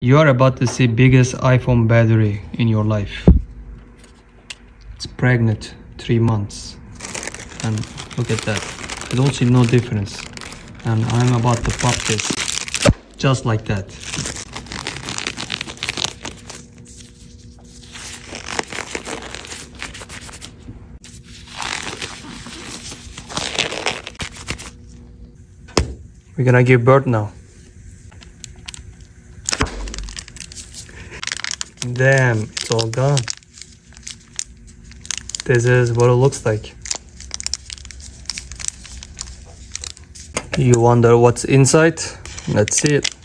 You are about to see biggest iPhone battery in your life. It's pregnant 3 months. And look at that. I don't see no difference. And I'm about to pop this. Just like that. We're gonna give birth now. Damn, it's all gone. This is what it looks like. You wonder what's inside? Let's see it.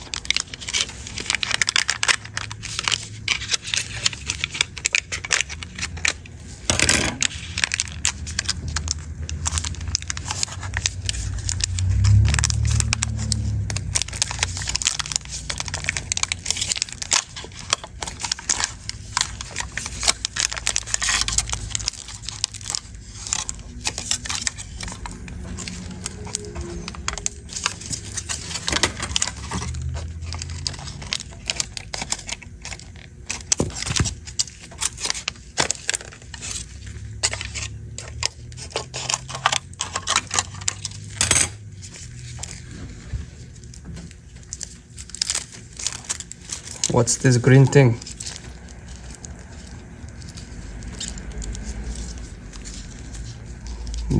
What's this green thing?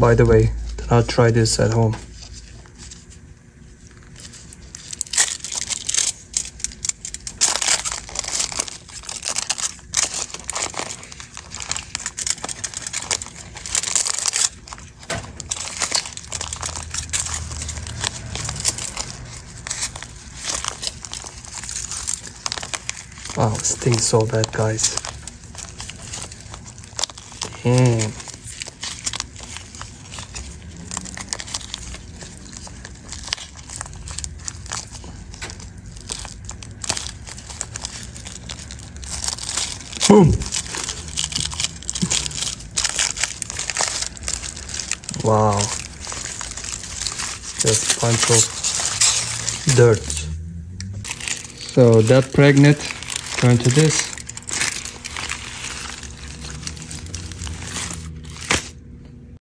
By the way, I'll try this at home. Wow, it stinks so bad, guys. Damn. Boom. Wow. Just a bunch of dirt. So that pregnant turned to this.